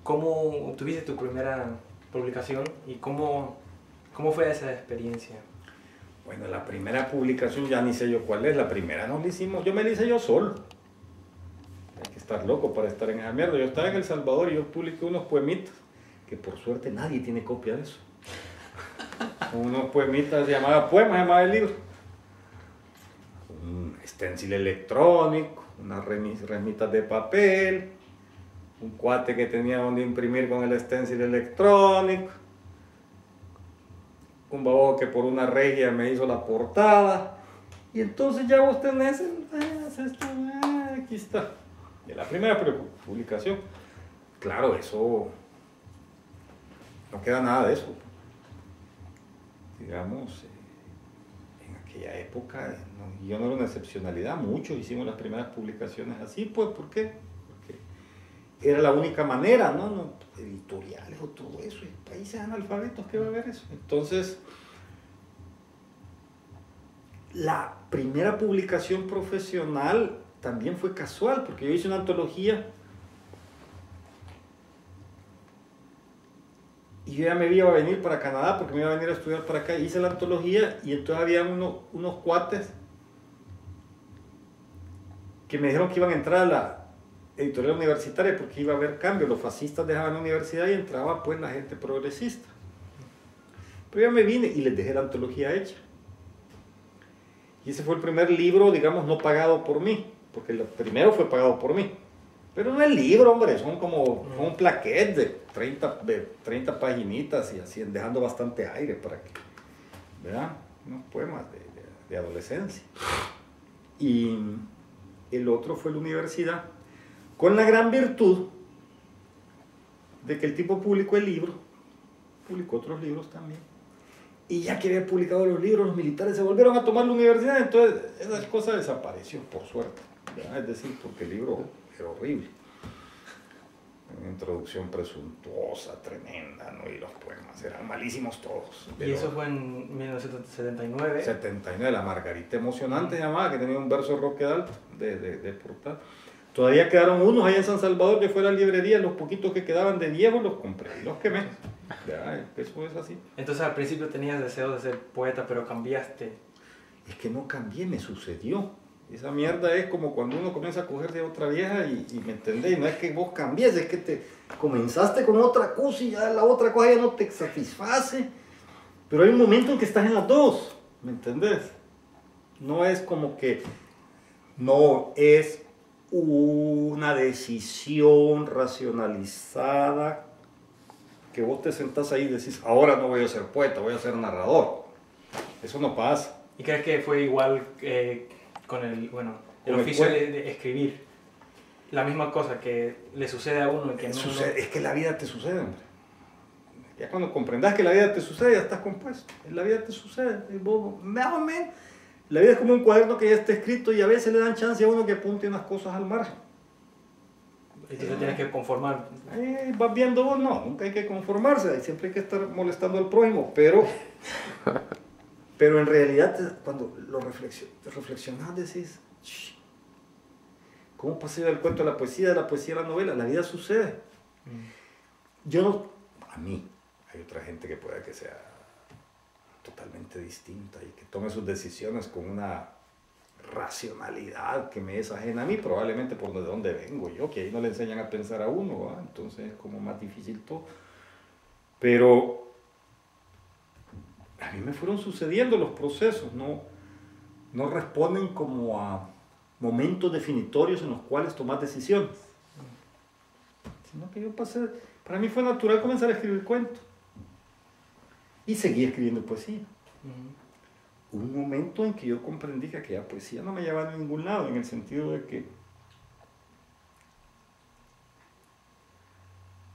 ¿cómo obtuviste tu primera publicación y cómo fue esa experiencia? Bueno, la primera publicación ya ni sé yo cuál es. La primera no la hicimos, yo me la hice yo solo. Hay que estar loco para estar en esa mierda. Yo estaba en El Salvador y yo publiqué unos poemitas, que por suerte nadie tiene copia de eso. Unos poemitas, se llamaba el libro. Un stencil electrónico, unas remitas de papel, un cuate que tenía donde imprimir con el stencil electrónico, un baboso que por una regia me hizo la portada, y entonces ya vos tenés aquí está. De la primera publicación, claro, eso no queda nada de eso. Digamos, en aquella época, yo no era una excepcionalidad, muchos hicimos las primeras publicaciones así, pues, ¿por qué? Porque era la única manera, ¿no? Editoriales o todo eso, y países analfabetos, ¿qué va a haber eso? Entonces, la primera publicación profesional también fue casual, porque yo hice una antología y yo ya me iba a venir para Canadá porque me iba a venir a estudiar para acá. Hice la antología y entonces había unos cuates que me dijeron que iban a entrar a la editorial universitaria porque iba a haber cambio. Los fascistas dejaban la universidad y entraba pues la gente progresista. Pero ya me vine y les dejé la antología hecha. Y ese fue el primer libro, digamos, no pagado por mí, porque el primero fue pagado por mí. Pero no es libro, hombre, son como un plaquet de 30 paginitas y así, dejando bastante aire para que, ¿verdad? Unos poemas de adolescencia. Y el otro fue la universidad, con la gran virtud de que el tipo publicó el libro, publicó otros libros también. Y ya que había publicado los libros, los militares se volvieron a tomar la universidad, entonces esa cosa desapareció, por suerte, ¿verdad? Es decir, porque el libro era horrible. Una introducción presuntuosa, tremenda, ¿no? Y los poemas eran malísimos todos. ¿Y eso fue en 1979? 79, la Margarita Emocionante llamada, que tenía un verso Roquedal de portada. Todavía quedaron unos allá en San Salvador, que fue la librería, los poquitos que quedaban de viejos los compré y los quemé. Ya, eso es así. Entonces al principio tenías deseo de ser poeta, pero cambiaste. Es que no cambié, me sucedió. Esa mierda es como cuando uno comienza a coger de otra vieja y me entendés, no es que vos cambies, es que te comenzaste con otra cosa y ya la otra cosa ya no te satisface. Pero hay un momento en que estás en las dos, ¿me entendés? No es como que, no es una decisión racionalizada que vos te sentás ahí y decís, ahora no voy a ser poeta, voy a ser narrador. Eso no pasa. ¿Y crees que fue igual con el oficio de escribir? La misma cosa que le sucede a uno y que no... Es que la vida te sucede, hombre. Ya cuando comprendas que la vida te sucede, ya estás compuesto. La vida te sucede. Más o menos. La vida es como un cuaderno que ya está escrito y a veces le dan chance a uno que apunte unas cosas al margen. Y tú te tienes que conformar. Vas viendo vos, no, nunca hay que conformarse, siempre hay que estar molestando al prójimo, pero en realidad cuando lo reflexionas decís, ¿cómo pasé del cuento a la poesía a la novela? La vida sucede. Yo no, a mí, hay otra gente que pueda que sea totalmente distinta y que tome sus decisiones con una racionalidad que me es ajena a mí, probablemente por de donde vengo yo, que ahí no le enseñan a pensar a uno, ¿verdad? Entonces es como más difícil todo. Pero a mí me fueron sucediendo los procesos, no responden como a momentos definitorios en los cuales tomar decisiones, sino que yo pasé, para mí fue natural comenzar a escribir cuentos y seguí escribiendo poesía. Hubo un momento en que yo comprendí que aquella poesía no me llevaba a ningún lado, en el sentido de que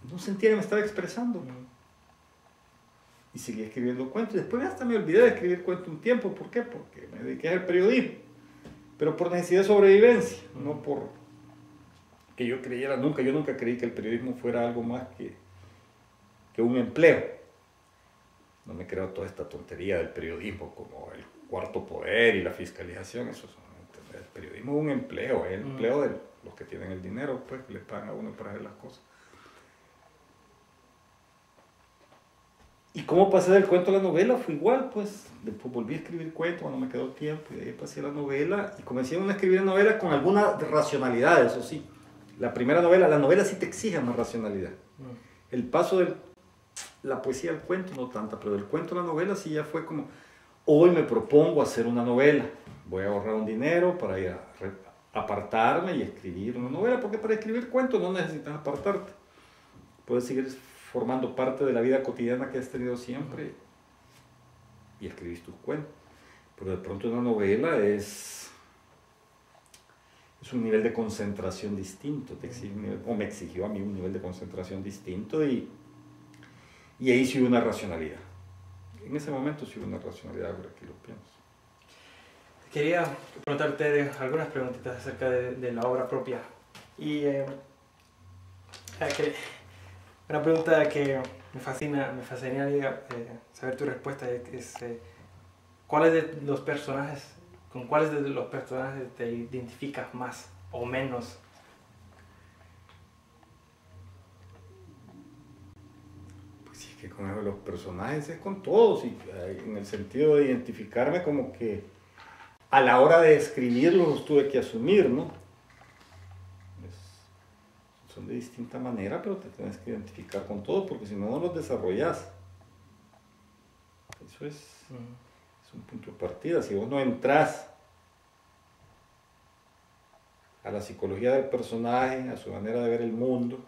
no sentía que me estaba expresando. Y seguí escribiendo cuentos. Y después hasta me olvidé de escribir cuentos un tiempo. ¿Por qué? Porque me dediqué al periodismo. Pero por necesidad de sobrevivencia, no por que yo creyera nunca. Yo nunca creí que el periodismo fuera algo más que un empleo. No me creo toda esta tontería del periodismo como el cuarto poder y la fiscalización. Eso es, el periodismo es un empleo, es el empleo de los que tienen el dinero, pues, que les pagan a uno para hacer las cosas. Y cómo pasé del cuento a la novela fue igual, pues. Después volví a escribir cuentos cuando me quedó tiempo y de ahí pasé a la novela y comencé a escribir novela con alguna racionalidad, eso sí. La primera novela, la novela sí te exige más racionalidad. El paso de la poesía al cuento no tanta, pero del cuento a la novela sí ya fue como, hoy me propongo hacer una novela, voy a ahorrar un dinero para ir a apartarme y escribir una novela, porque para escribir cuentos no necesitas apartarte. Puedes seguir formando parte de la vida cotidiana que has tenido siempre y escribís tus cuentos. Pero de pronto una novela es un nivel de concentración distinto, o me exigió a mí un nivel de concentración distinto y ahí sí hubo una racionalidad. En ese momento sí hubo una racionalidad, ahora que lo pienso. Quería preguntarte algunas preguntitas acerca de la obra propia. Y una pregunta que me fascinaría saber tu respuesta es ¿cuáles de los personajes, con cuáles de los personajes te identificas más o menos? Pues sí, que con los personajes es con todos, y en el sentido de identificarme como que a la hora de escribirlos los tuve que asumir, ¿no? Son de distinta manera, pero te tienes que identificar con todo, porque si no, no los desarrollas. Eso es un punto de partida. Si vos no entras a la psicología del personaje, a su manera de ver el mundo,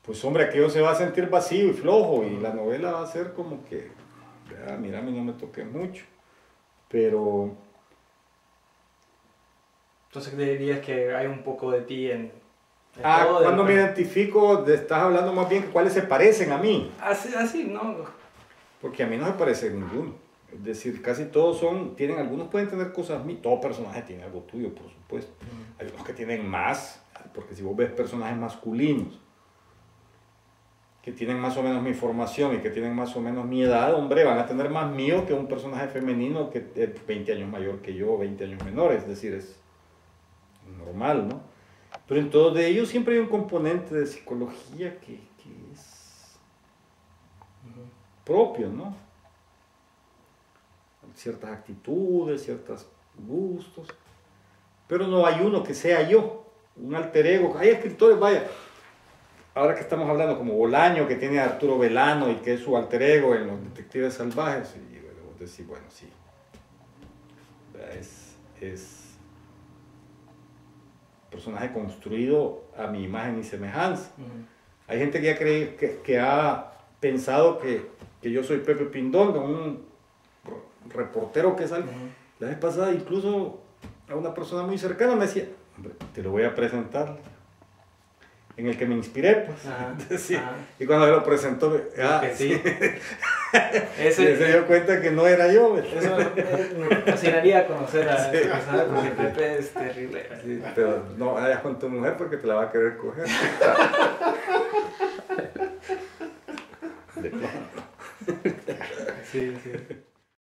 pues hombre, aquello se va a sentir vacío y flojo, y la novela va a ser como que, mira, a mí no me toqué mucho, pero... Entonces dirías que hay un poco de ti en todo. Cuando me identifico, estás hablando más bien que cuáles se parecen a mí. Así, ¿no? Porque a mí no me parece ninguno. Es decir, casi todos algunos pueden tener cosas mías, todo personaje tiene algo tuyo, por supuesto. Hay unos que tienen más, porque si vos ves personajes masculinos, que tienen más o menos mi formación y que tienen más o menos mi edad, hombre, van a tener más mío que un personaje femenino que es 20 años mayor que yo, 20 años menor, es decir, es normal, ¿no? Pero en todos de ellos siempre hay un componente de psicología que es propio, ¿no? Ciertas actitudes, ciertos gustos, pero no hay uno que sea yo, un alter ego. Hay escritores, vaya, ahora que estamos hablando como Bolaño, que tiene a Arturo Velano y que es su alter ego en Los Detectives Salvajes, y vos decís, bueno, sí, es personaje construido a mi imagen y semejanza. Hay gente que que ha pensado que yo soy Pepe Pindonga, un reportero que sale. La vez pasada incluso a una persona muy cercana me decía, hombre, te lo voy a presentar, en el que me inspiré, pues. Sí. Y cuando se lo presentó, sí. Se dio cuenta que no era yo. Eso me fascinaría conocer a esa persona, porque Pepe es terrible. Sí, pero no vayas con tu mujer porque te la va a querer coger. Sí.